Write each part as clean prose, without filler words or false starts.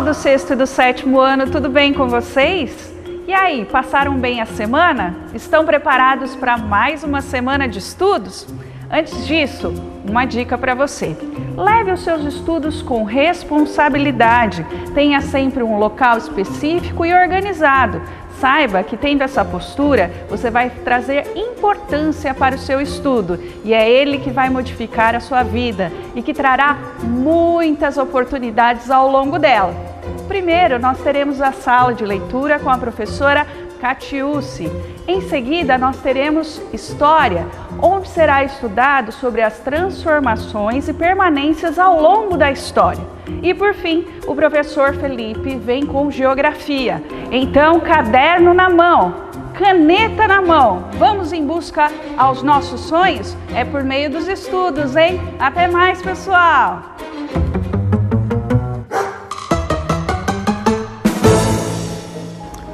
pessoal do 6º e do 7º ano, tudo bem com vocês? E aí, passaram bem a semana? Estão preparados para mais uma semana de estudos? Antes disso, uma dica para você. Leve os seus estudos com responsabilidade. Tenha sempre um local específico e organizado. Saiba que tendo essa postura, você vai trazer importância para o seu estudo e é ele que vai modificar a sua vida e que trará muitas oportunidades ao longo dela. Primeiro, nós teremos a sala de leitura com a professora Catiúci. Em seguida, nós teremos História, onde será estudado sobre as transformações e permanências ao longo da história. E por fim, o professor Felipe vem com Geografia. Então, caderno na mão, caneta na mão. Vamos em busca aos nossos sonhos? É por meio dos estudos, hein? Até mais, pessoal!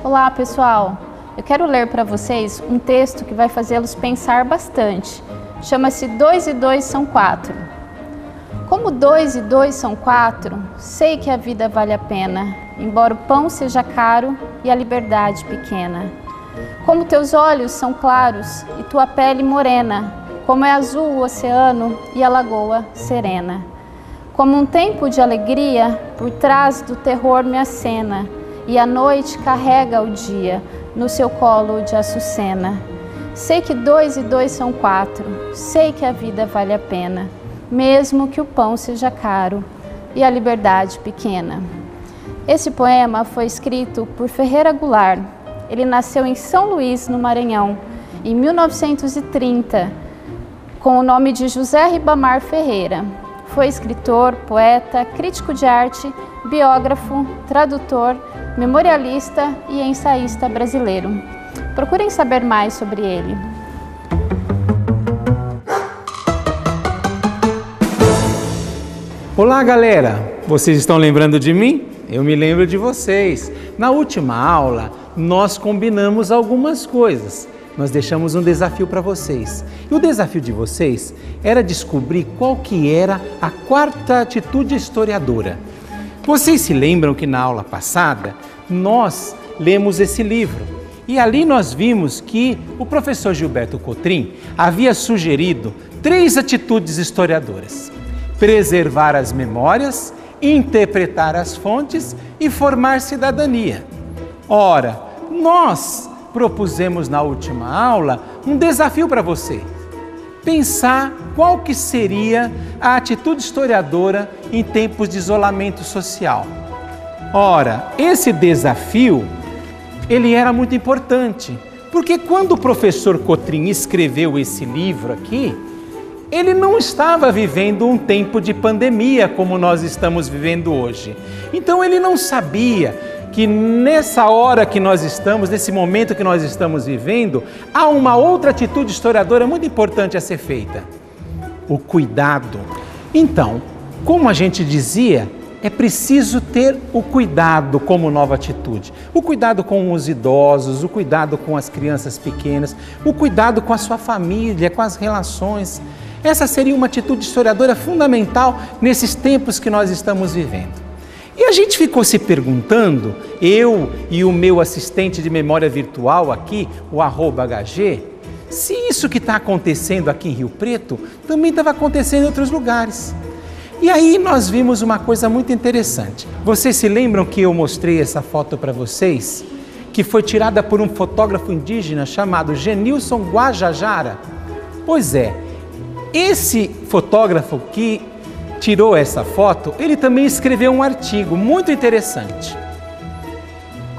Olá, pessoal! Eu quero ler para vocês um texto que vai fazê-los pensar bastante. Chama-se 2 e 2 são 4. Como 2 e 2 são 4, sei que a vida vale a pena, embora o pão seja caro e a liberdade pequena. Como teus olhos são claros e tua pele morena, como é azul o oceano e a lagoa serena. Como um tempo de alegria, por trás do terror me acena, e a noite carrega o dia no seu colo de açucena. Sei que 2 e 2 são 4, sei que a vida vale a pena, mesmo que o pão seja caro e a liberdade pequena. Esse poema foi escrito por Ferreira Goulart. Ele nasceu em São Luís, no Maranhão, em 1930, com o nome de José Ribamar Ferreira. Foi escritor, poeta, crítico de arte, biógrafo, tradutor, memorialista e ensaísta brasileiro. Procurem saber mais sobre ele. Olá, galera! Vocês estão lembrando de mim? Eu me lembro de vocês. Na última aula, nós combinamos algumas coisas. Nós deixamos um desafio para vocês. E o desafio de vocês era descobrir qual que era a 4ª atitude historiadora. Vocês se lembram que na aula passada nós lemos esse livro e ali nós vimos que o professor Gilberto Cotrim havia sugerido 3 atitudes historiadoras: preservar as memórias, interpretar as fontes e formar cidadania. Ora, nós propusemos na última aula um desafio para você. Pensar qual que seria a atitude historiadora em tempos de isolamento social. Ora, esse desafio, ele era muito importante, porque quando o professor Cotrim escreveu esse livro aqui, ele não estava vivendo um tempo de pandemia como nós estamos vivendo hoje. Então ele não sabia que nessa hora que nós estamos, nesse momento que nós estamos vivendo, há uma outra atitude historiadora muito importante a ser feita: o cuidado. Então, como a gente dizia, é preciso ter o cuidado como nova atitude. O cuidado com os idosos, o cuidado com as crianças pequenas, o cuidado com a sua família, com as relações. Essa seria uma atitude historiadora fundamental nesses tempos que nós estamos vivendo. E a gente ficou se perguntando, eu e o meu assistente de memória virtual aqui, o @HG, se isso que está acontecendo aqui em Rio Preto também estava acontecendo em outros lugares. E aí nós vimos uma coisa muito interessante. Vocês se lembram que eu mostrei essa foto para vocês? Que foi tirada por um fotógrafo indígena chamado Genilson Guajajara? Pois é, esse fotógrafo que tirou essa foto, ele também escreveu um artigo muito interessante.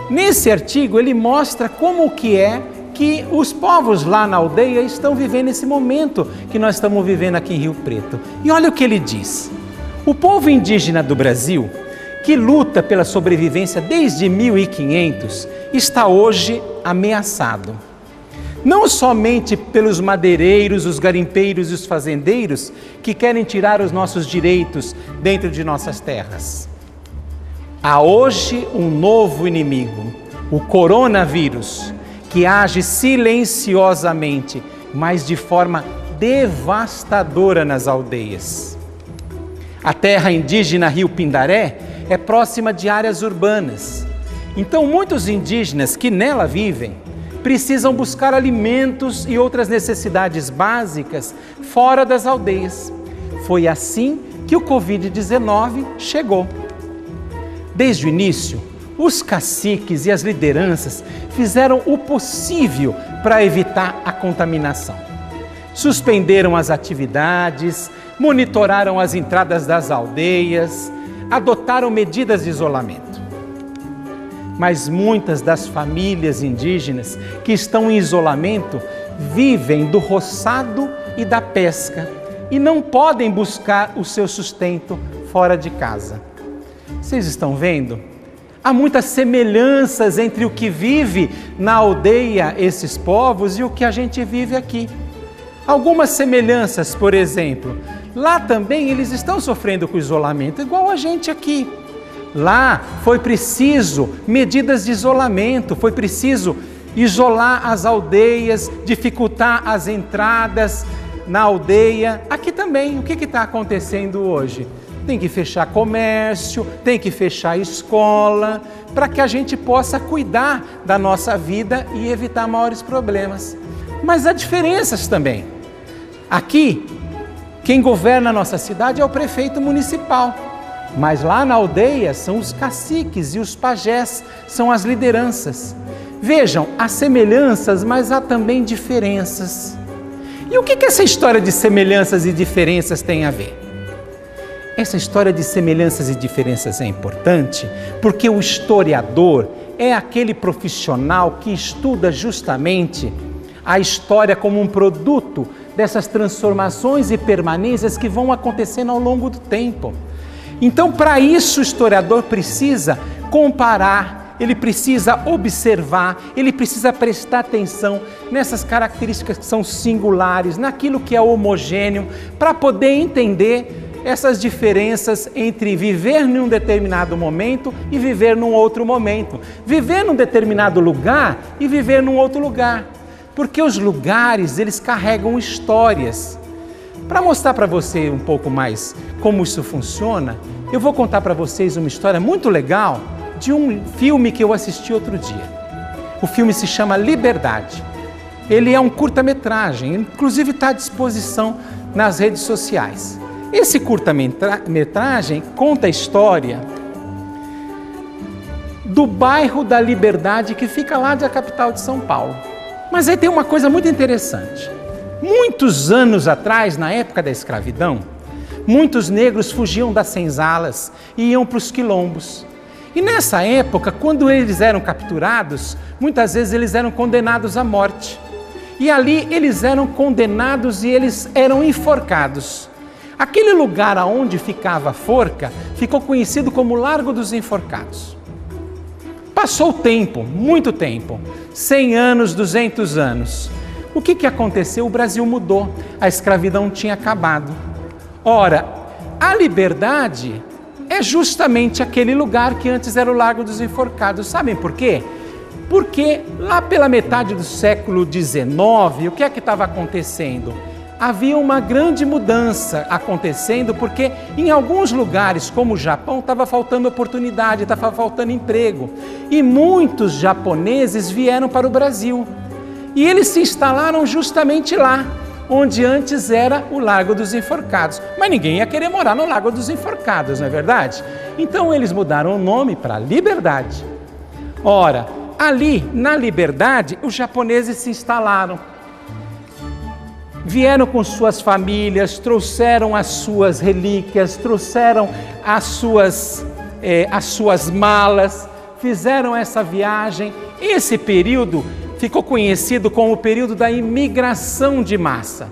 Nesse artigo ele mostra como que é que os povos lá na aldeia estão vivendo esse momento que nós estamos vivendo aqui em Rio Preto. E olha o que ele diz: o povo indígena do Brasil, que luta pela sobrevivência desde 1500, está hoje ameaçado. Não somente pelos madeireiros, os garimpeiros e os fazendeiros que querem tirar os nossos direitos dentro de nossas terras. Há hoje um novo inimigo, o coronavírus, que age silenciosamente, mas de forma devastadora nas aldeias. A terra indígena Rio Pindaré é próxima de áreas urbanas. Então, muitos indígenas que nela vivem precisam buscar alimentos e outras necessidades básicas fora das aldeias. Foi assim que o Covid-19 chegou. Desde o início, os caciques e as lideranças fizeram o possível para evitar a contaminação. Suspenderam as atividades, monitoraram as entradas das aldeias, adotaram medidas de isolamento. Mas muitas das famílias indígenas que estão em isolamento vivem do roçado e da pesca e não podem buscar o seu sustento fora de casa. Vocês estão vendo? Há muitas semelhanças entre o que vive na aldeia esses povos e o que a gente vive aqui. Algumas semelhanças, por exemplo, lá também eles estão sofrendo com isolamento, igual a gente aqui. Lá foi preciso medidas de isolamento, foi preciso isolar as aldeias, dificultar as entradas na aldeia. Aqui também, o que está acontecendo hoje? Tem que fechar comércio, tem que fechar escola, para que a gente possa cuidar da nossa vida e evitar maiores problemas. Mas há diferenças também. Aqui, quem governa a nossa cidade é o prefeito municipal. Mas lá na aldeia são os caciques e os pajés, são as lideranças. Vejam, há semelhanças, mas há também diferenças. E o que essa história de semelhanças e diferenças tem a ver? Essa história de semelhanças e diferenças é importante porque o historiador é aquele profissional que estuda justamente a história como um produto dessas transformações e permanências que vão acontecendo ao longo do tempo. Então, para isso, o historiador precisa comparar, ele precisa observar, ele precisa prestar atenção nessas características que são singulares, naquilo que é homogêneo, para poder entender essas diferenças entre viver num determinado momento e viver num outro momento. Viver num determinado lugar e viver num outro lugar. Porque os lugares, eles carregam histórias. Para mostrar para você um pouco mais como isso funciona, eu vou contar para vocês uma história muito legal de um filme que eu assisti outro dia. O filme se chama Liberdade. Ele é um curta-metragem, inclusive está à disposição nas redes sociais. Esse curta-metragem conta a história do bairro da Liberdade, que fica lá da capital de São Paulo. Mas aí tem uma coisa muito interessante. Muitos anos atrás, na época da escravidão, muitos negros fugiam das senzalas e iam para os quilombos. E nessa época, quando eles eram capturados, muitas vezes eles eram condenados à morte. E ali eles eram condenados e eles eram enforcados. Aquele lugar onde ficava a forca ficou conhecido como Largo dos Enforcados. Passou o tempo, muito tempo, 100 anos, 200 anos. O que aconteceu? O Brasil mudou, a escravidão tinha acabado. Ora, a Liberdade é justamente aquele lugar que antes era o Largo dos Enforcados. Sabem por quê? Porque lá pela metade do século XIX, o que é que estava acontecendo? Havia uma grande mudança acontecendo, porque em alguns lugares, como o Japão, estava faltando oportunidade, estava faltando emprego. E muitos japoneses vieram para o Brasil. E eles se instalaram justamente lá, onde antes era o Largo dos Enforcados. Mas ninguém ia querer morar no Largo dos Enforcados, não é verdade? Então eles mudaram o nome para Liberdade. Ora, ali na Liberdade, os japoneses se instalaram. Vieram com suas famílias, trouxeram as suas relíquias, trouxeram as suas malas, fizeram essa viagem. Esse período ficou conhecido como o período da imigração de massa.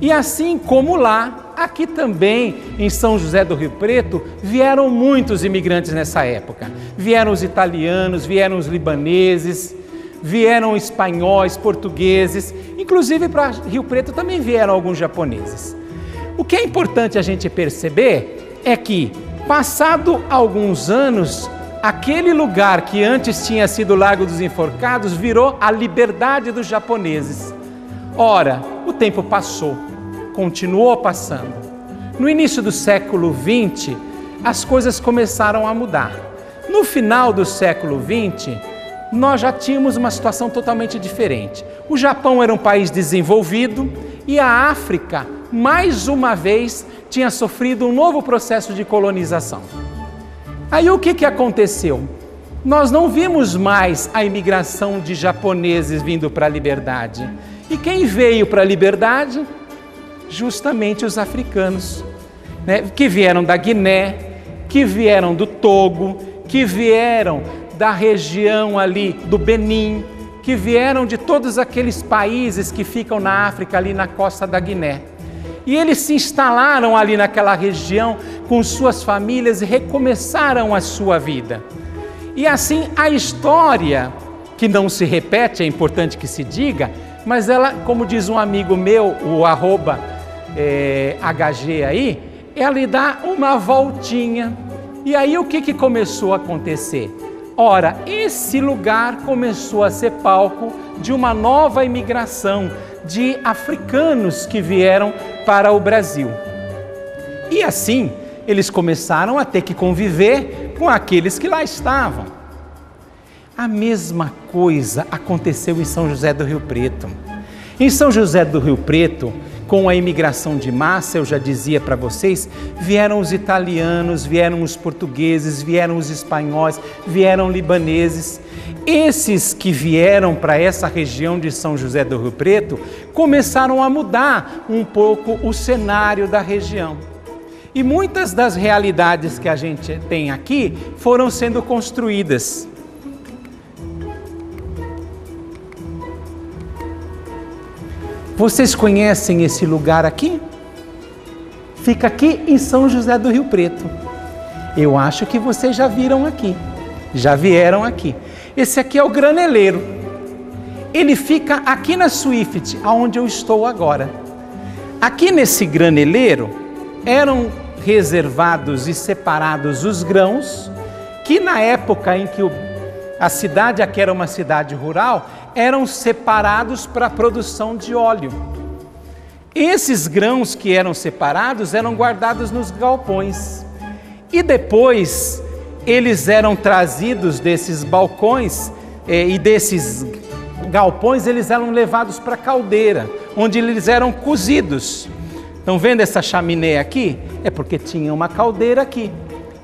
E assim como lá, aqui também, em São José do Rio Preto, vieram muitos imigrantes nessa época. Vieram os italianos, vieram os libaneses, vieram espanhóis, portugueses, inclusive para Rio Preto também vieram alguns japoneses. O que é importante a gente perceber é que, passado alguns anos, aquele lugar que antes tinha sido o Largo dos Enforcados virou a Liberdade dos japoneses. Ora, o tempo passou, continuou passando. No início do século XX, as coisas começaram a mudar. No final do século XX, nós já tínhamos uma situação totalmente diferente. O Japão era um país desenvolvido e a África, mais uma vez, tinha sofrido um novo processo de colonização. Aí o que aconteceu? Nós não vimos mais a imigração de japoneses vindo para a liberdade. E quem veio para a liberdade? Justamente os africanos, né? Que vieram da Guiné, que vieram do Togo, que vieram da região ali do Benin, que vieram de todos aqueles países que ficam na África, ali na costa da Guiné. E eles se instalaram ali naquela região com suas famílias e recomeçaram a sua vida. E assim a história, que não se repete, é importante que se diga, mas ela, como diz um amigo meu, o @HG aí, ela lhe dá uma voltinha. E aí o que começou a acontecer? Ora, esse lugar começou a ser palco de uma nova imigração de africanos que vieram para o Brasil. E assim, eles começaram a ter que conviver com aqueles que lá estavam. A mesma coisa aconteceu em São José do Rio Preto. Em São José do Rio Preto, com a imigração de massa, eu já dizia para vocês, vieram os italianos, vieram os portugueses, vieram os espanhóis, vieram libaneses. Esses que vieram para essa região de São José do Rio Preto começaram a mudar um pouco o cenário da região. E muitas das realidades que a gente tem aqui foram sendo construídas. Vocês conhecem esse lugar aqui? Fica aqui em São José do Rio Preto. Eu acho que vocês já viram aqui, já vieram aqui. Esse aqui é o Graneleiro. Ele fica aqui na Swift, onde eu estou agora. Aqui nesse graneleiro eram reservados e separados os grãos, que na época em que a cidade aqui era uma cidade rural, eram separados para a produção de óleo. Esses grãos que eram separados eram guardados nos galpões. E depois eles eram trazidos desses balcões e desses galpões, eles eram levados para a caldeira, onde eles eram cozidos. Estão vendo essa chaminé aqui? É porque tinha uma caldeira aqui.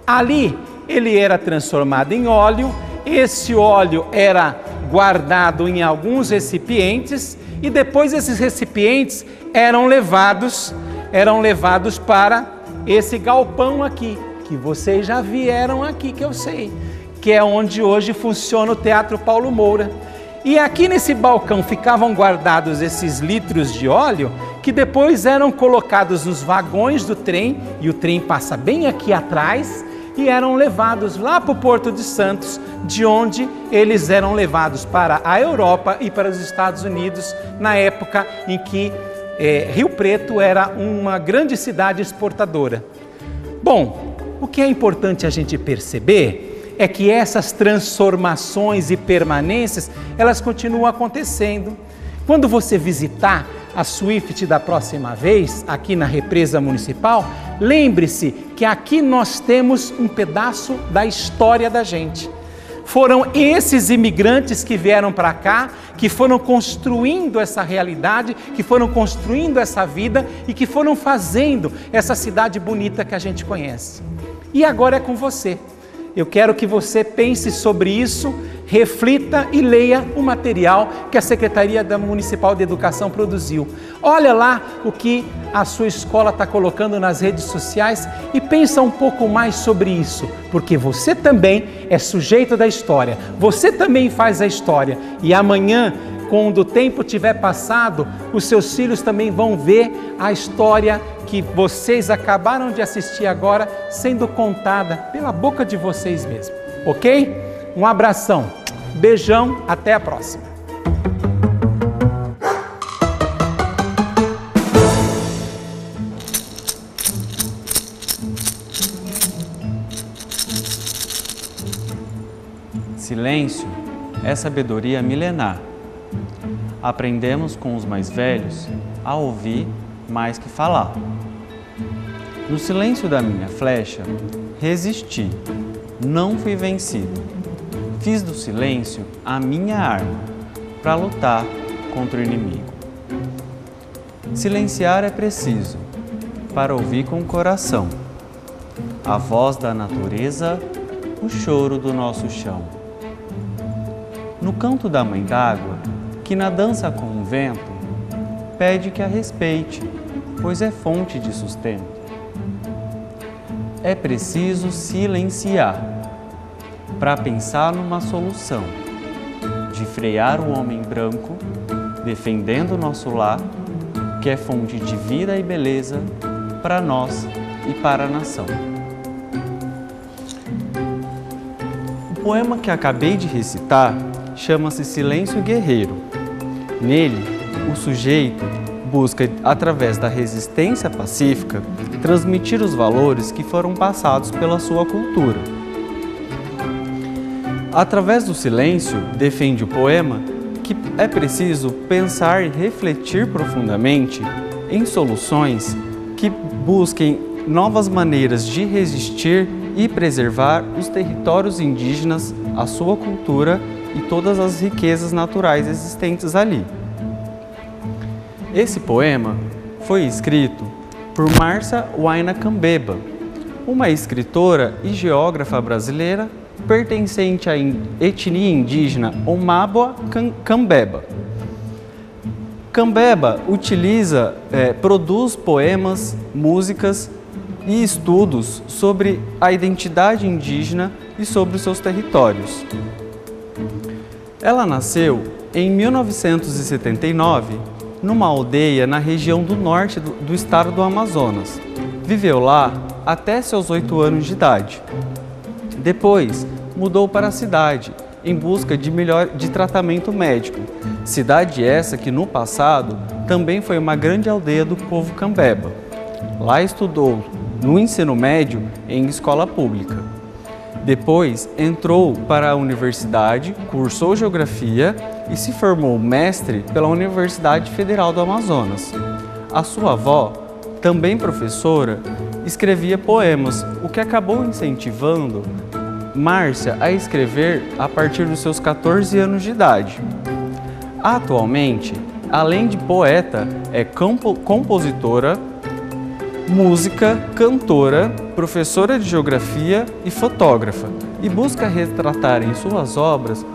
Ali ele era transformado em óleo, esse óleo era guardado em alguns recipientes e depois esses recipientes eram levados para esse galpão aqui, que vocês já vieram aqui, que eu sei, que é onde hoje funciona o Teatro Paulo Moura. E aqui nesse balcão ficavam guardados esses litros de óleo que depois eram colocados nos vagões do trem, e o trem passa bem aqui atrás, e eram levados lá para o Porto de Santos, de onde eles eram levados para a Europa e para os Estados Unidos, na época em que Rio Preto era uma grande cidade exportadora. Bom, o que é importante a gente perceber é que essas transformações e permanências, elas continuam acontecendo. Quando você visitar a Swift da próxima vez, aqui na represa municipal, lembre-se que aqui nós temos um pedaço da história da gente. Foram esses imigrantes que vieram para cá, que foram construindo essa realidade, que foram construindo essa vida e que foram fazendo essa cidade bonita que a gente conhece. E agora é com você. Eu quero que você pense sobre isso, reflita e leia o material que a Secretaria Municipal de Educação produziu. Olha lá o que a sua escola está colocando nas redes sociais e pensa um pouco mais sobre isso, porque você também é sujeito da história, você também faz a história e amanhã, quando o tempo tiver passado, os seus filhos também vão ver a história que vocês acabaram de assistir agora sendo contada pela boca de vocês mesmos, ok? Um abração, beijão, até a próxima. Silêncio é sabedoria milenar. Aprendemos com os mais velhos a ouvir mais que falar. No silêncio da minha flecha, resisti, não fui vencido. Fiz do silêncio a minha arma para lutar contra o inimigo. Silenciar é preciso para ouvir com o coração a voz da natureza, o choro do nosso chão. No canto da mãe d'água, que na dança com o vento, pede que a respeite, pois é fonte de sustento. É preciso silenciar para pensar numa solução de frear o homem branco, defendendo o nosso lar, que é fonte de vida e beleza para nós e para a nação. O poema que acabei de recitar chama-se Silêncio Guerreiro. Nele, o sujeito busca, através da resistência pacífica, transmitir os valores que foram passados pela sua cultura. Através do silêncio, defende o poema que é preciso pensar e refletir profundamente em soluções que busquem novas maneiras de resistir e preservar os territórios indígenas, a sua cultura e todas as riquezas naturais existentes ali. Esse poema foi escrito por Márcia Huayna Cambeba, uma escritora e geógrafa brasileira pertencente à etnia indígena Omabua Cambeba. Cambeba produz poemas, músicas e estudos sobre a identidade indígena e sobre os seus territórios. Ela nasceu em 1979 numa aldeia na região do norte do estado do Amazonas. Viveu lá até seus 8 anos de idade. Depois, mudou para a cidade em busca de tratamento médico. Cidade essa que no passado também foi uma grande aldeia do povo Cambeba. Lá estudou no ensino médio em escola pública. Depois entrou para a universidade, cursou geografia e se formou mestre pela Universidade Federal do Amazonas. A sua avó, também professora, escrevia poemas, o que acabou incentivando Márcia a escrever a partir dos seus 14 anos de idade. Atualmente, além de poeta, é compositora, música, cantora, professora de geografia e fotógrafa, e busca retratar em suas obras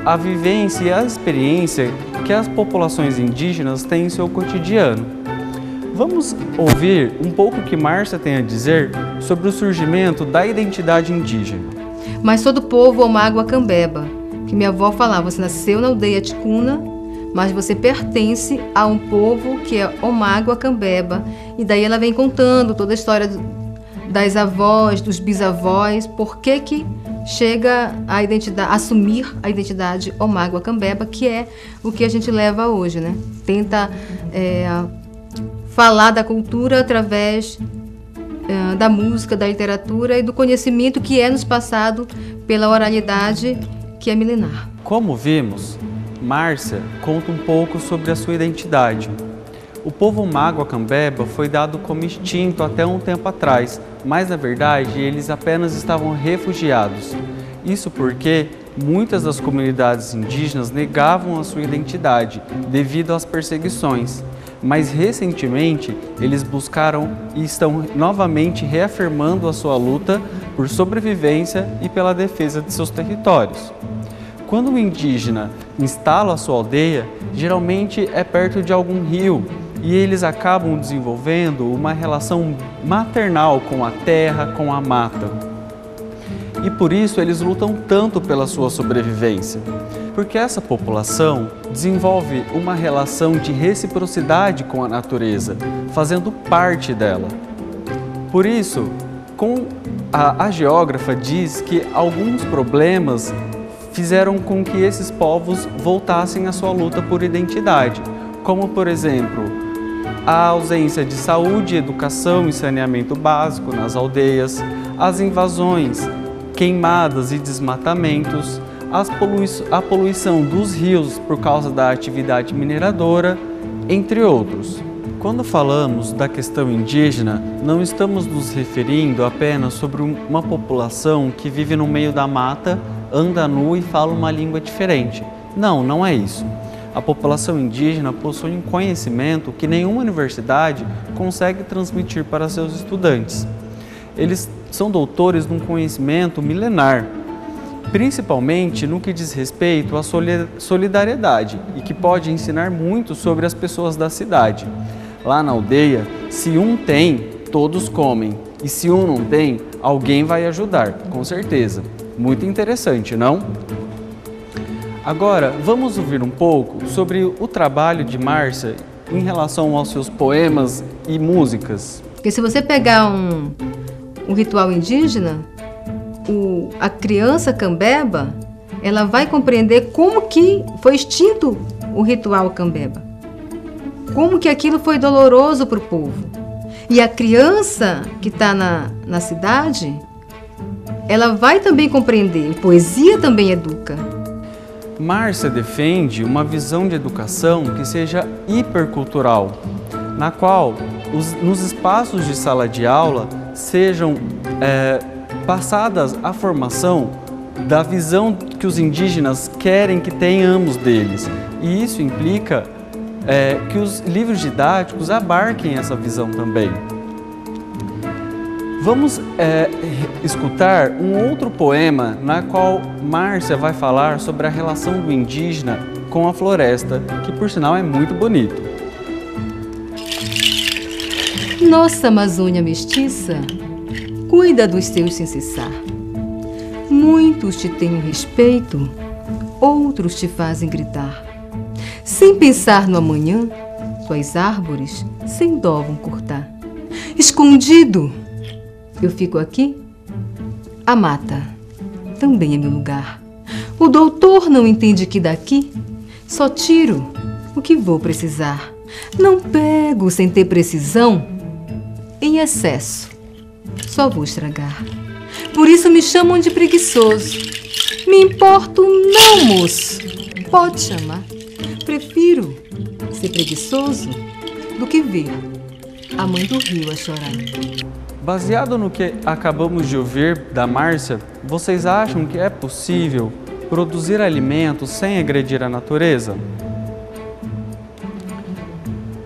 a vivência e a experiência que as populações indígenas têm em seu cotidiano. Vamos ouvir um pouco o que Márcia tem a dizer sobre o surgimento da identidade indígena. Mas sou do povo Omagua Cambeba, que minha avó falava, você nasceu na aldeia Ticuna, mas você pertence a um povo que é Omagua Cambeba. E daí ela vem contando toda a história das avós, dos bisavós, por que chega a assumir a identidade Omagua Cambeba, que é o que a gente leva hoje, né? Tenta falar da cultura através da música, da literatura e do conhecimento que é nos passado pela oralidade que é milenar. Como vimos, Márcia conta um pouco sobre a sua identidade. O povo Omagua Cambeba foi dado como extinto até um tempo atrás, mas na verdade eles apenas estavam refugiados. Isso porque muitas das comunidades indígenas negavam a sua identidade devido às perseguições. Mas recentemente eles buscaram e estão novamente reafirmando a sua luta por sobrevivência e pela defesa de seus territórios. Quando o indígena instala a sua aldeia, geralmente é perto de algum rio e eles acabam desenvolvendo uma relação maternal com a terra, com a mata. E por isso eles lutam tanto pela sua sobrevivência. Porque essa população desenvolve uma relação de reciprocidade com a natureza, fazendo parte dela. Por isso, a geógrafa diz que alguns problemas fizeram com que esses povos voltassem à sua luta por identidade, como, por exemplo, a ausência de saúde, educação e saneamento básico nas aldeias, as invasões, queimadas e desmatamentos, a poluição dos rios por causa da atividade mineradora, entre outros. Quando falamos da questão indígena, não estamos nos referindo apenas sobre uma população que vive no meio da mata, anda nu e fala uma língua diferente. Não, não é isso. A população indígena possui um conhecimento que nenhuma universidade consegue transmitir para seus estudantes. Eles são doutores num conhecimento milenar, principalmente no que diz respeito à solidariedade e que pode ensinar muito sobre as pessoas da cidade. Lá na aldeia, se um tem, todos comem, e se um não tem, alguém vai ajudar, com certeza. Muito interessante, não? Agora, vamos ouvir um pouco sobre o trabalho de Márcia em relação aos seus poemas e músicas. Porque se você pegar um ritual indígena, a criança cambeba, ela vai compreender como que foi extinto o ritual cambeba. Como que aquilo foi doloroso para o povo. E a criança que está na cidade, ela vai também compreender. E poesia também educa. Márcia defende uma visão de educação que seja hipercultural, na qual nos espaços de sala de aula sejam passadas a formação da visão que os indígenas querem que tenhamos deles. E isso implica que os livros didáticos abarquem essa visão também. Vamos escutar um outro poema na qual Márcia vai falar sobre a relação do indígena com a floresta, que por sinal é muito bonito. Nossa Amazônia mestiça cuida dos teus sem cessar. Muitos te têm um respeito, outros te fazem gritar. Sem pensar no amanhã, tuas árvores sem dó vão cortar. Escondido, eu fico aqui. A mata também é meu lugar. O doutor não entende que daqui só tiro o que vou precisar. Não pego sem ter precisão. Em excesso, só vou estragar. Por isso me chamam de preguiçoso. Me importo não, moço. Pode chamar. Prefiro ser preguiçoso do que ver a mãe do rio a chorar. Baseado no que acabamos de ouvir da Márcia, vocês acham que é possível produzir alimentos sem agredir a natureza?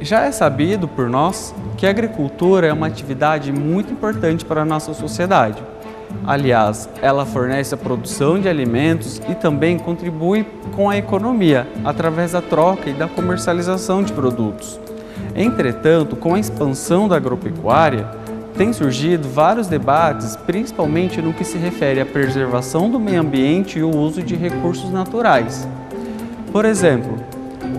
Já é sabido por nós que a agricultura é uma atividade muito importante para a nossa sociedade. Aliás, ela fornece a produção de alimentos e também contribui com a economia através da troca e da comercialização de produtos. Entretanto, com a expansão da agropecuária, tem surgido vários debates, principalmente no que se refere à preservação do meio ambiente e o uso de recursos naturais. Por exemplo,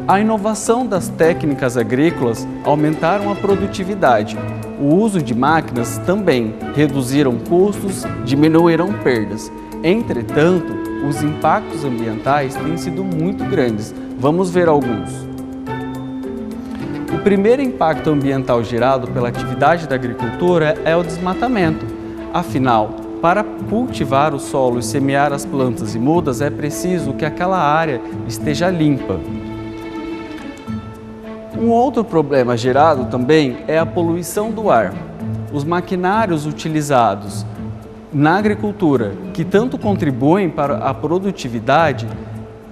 a inovação das técnicas agrícolas aumentaram a produtividade. O uso de máquinas também reduziram custos, diminuíram perdas. Entretanto, os impactos ambientais têm sido muito grandes. Vamos ver alguns. O primeiro impacto ambiental gerado pela atividade da agricultura é o desmatamento. Afinal, para cultivar o solo e semear as plantas e mudas, é preciso que aquela área esteja limpa. Um outro problema gerado também é a poluição do ar. Os maquinários utilizados na agricultura, que tanto contribuem para a produtividade,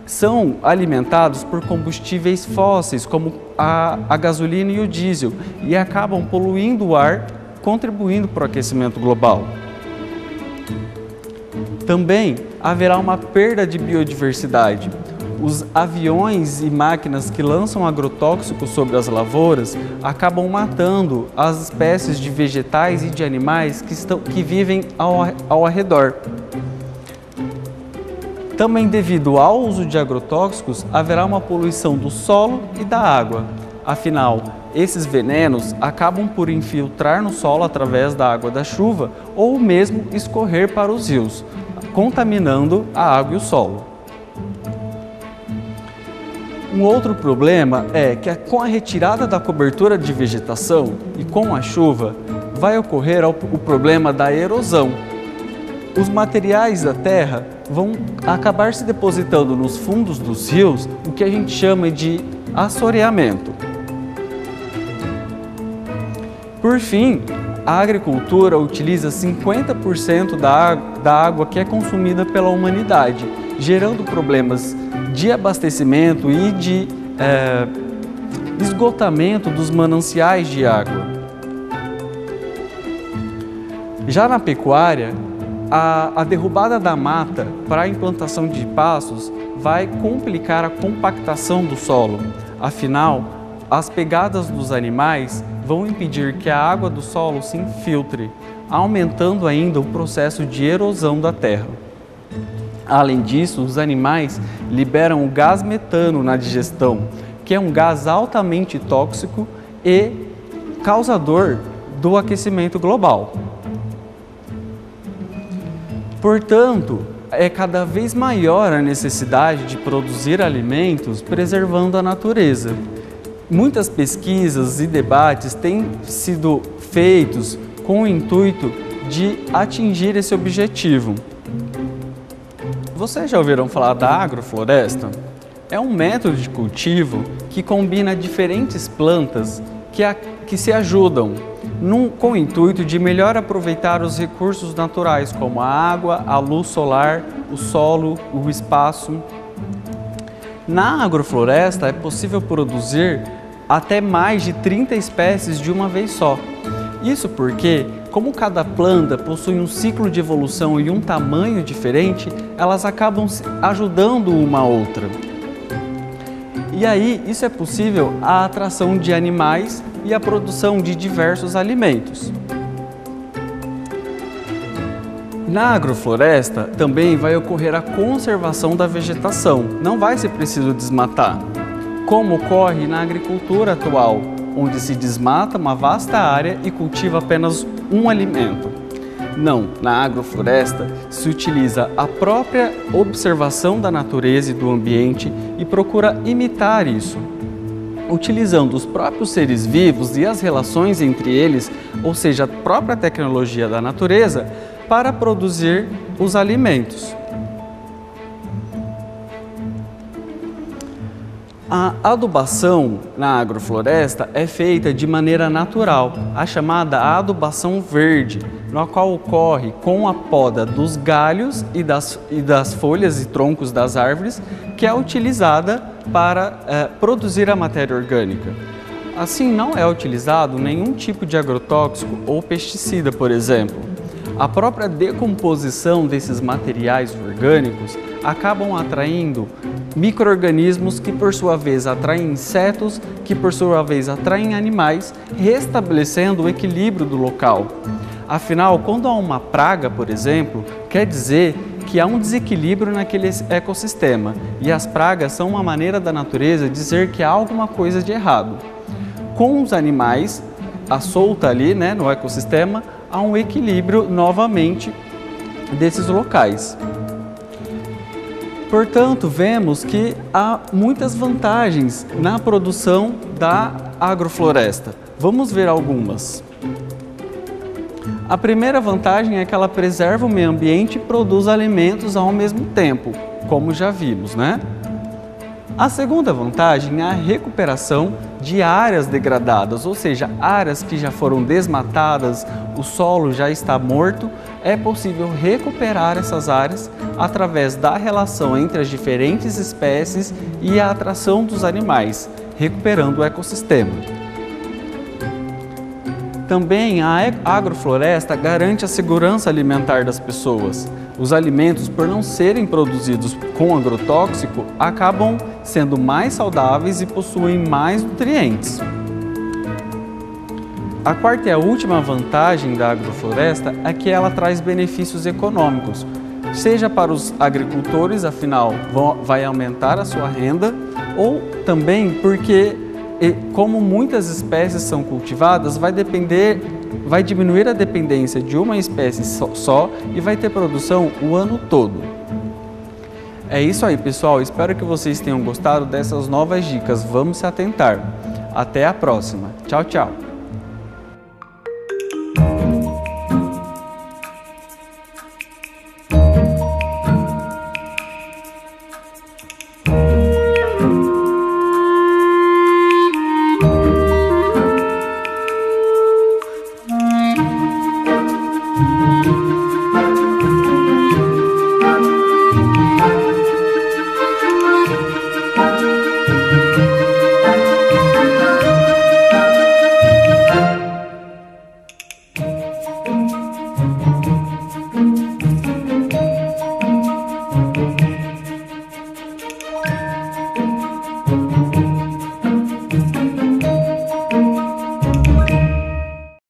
são alimentados por combustíveis fósseis, como a gasolina e o diesel, e acabam poluindo o ar, contribuindo para o aquecimento global. Também haverá uma perda de biodiversidade. Os aviões e máquinas que lançam agrotóxicos sobre as lavouras acabam matando as espécies de vegetais e de animais que vivem ao redor. Também devido ao uso de agrotóxicos, haverá uma poluição do solo e da água. Afinal, esses venenos acabam por infiltrar no solo através da água da chuva ou mesmo escorrer para os rios, contaminando a água e o solo. Um outro problema é que com a retirada da cobertura de vegetação e com a chuva, vai ocorrer o problema da erosão. Os materiais da terra vão acabar se depositando nos fundos dos rios, o que a gente chama de assoreamento. Por fim, a agricultura utiliza 50% da água que é consumida pela humanidade, gerando problemas de abastecimento e de esgotamento dos mananciais de água. Já na pecuária, a derrubada da mata para a implantação de pastos vai complicar a compactação do solo. Afinal, as pegadas dos animais vão impedir que a água do solo se infiltre, aumentando ainda o processo de erosão da terra. Além disso, os animais liberam o gás metano na digestão, que é um gás altamente tóxico e causador do aquecimento global. Portanto, é cada vez maior a necessidade de produzir alimentos preservando a natureza. Muitas pesquisas e debates têm sido feitos com o intuito de atingir esse objetivo. Vocês já ouviram falar da agrofloresta? É um método de cultivo que combina diferentes plantas que se ajudam com o intuito de melhor aproveitar os recursos naturais, como a água, a luz solar, o solo, o espaço. Na agrofloresta é possível produzir até mais de 30 espécies de uma vez só. Isso porque, como cada planta possui um ciclo de evolução e um tamanho diferente, elas acabam ajudando uma a outra. E aí, isso é possível a atração de animais e a produção de diversos alimentos. Na agrofloresta também vai ocorrer a conservação da vegetação, não vai ser preciso desmatar, como ocorre na agricultura atual, onde se desmata uma vasta área e cultiva apenas um alimento. Não, na agrofloresta se utiliza a própria observação da natureza e do ambiente e procura imitar isso, utilizando os próprios seres vivos e as relações entre eles, ou seja, a própria tecnologia da natureza, para produzir os alimentos. A adubação na agrofloresta é feita de maneira natural, a chamada adubação verde, na qual ocorre com a poda dos galhos e das folhas e troncos das árvores, que é utilizada para produzir a matéria orgânica. Assim, não é utilizado nenhum tipo de agrotóxico ou pesticida, por exemplo. A própria decomposição desses materiais orgânicos acabam atraindo micro-organismos que, por sua vez, atraem insetos, que, por sua vez, atraem animais, restabelecendo o equilíbrio do local. Afinal, quando há uma praga, por exemplo, quer dizer que há um desequilíbrio naquele ecossistema, e as pragas são uma maneira da natureza dizer que há alguma coisa de errado. Com os animais à solta ali, no ecossistema, há um equilíbrio novamente desses locais. Portanto, vemos que há muitas vantagens na produção da agrofloresta. Vamos ver algumas. A primeira vantagem é que ela preserva o meio ambiente e produz alimentos ao mesmo tempo, como já vimos, A segunda vantagem é a recuperação de áreas degradadas, ou seja, áreas que já foram desmatadas, o solo já está morto, é possível recuperar essas áreas através da relação entre as diferentes espécies e a atração dos animais, recuperando o ecossistema. Também a agrofloresta garante a segurança alimentar das pessoas. Os alimentos, por não serem produzidos com agrotóxico, acabam sendo mais saudáveis e possuem mais nutrientes. A quarta e a última vantagem da agrofloresta é que ela traz benefícios econômicos, seja para os agricultores, afinal vai aumentar a sua renda, ou também porque, como muitas espécies são cultivadas, vai diminuir a dependência de uma espécie só e vai ter produção o ano todo. É isso aí, pessoal. Espero que vocês tenham gostado dessas novas dicas. Vamos se atentar. Até a próxima. Tchau, tchau. Música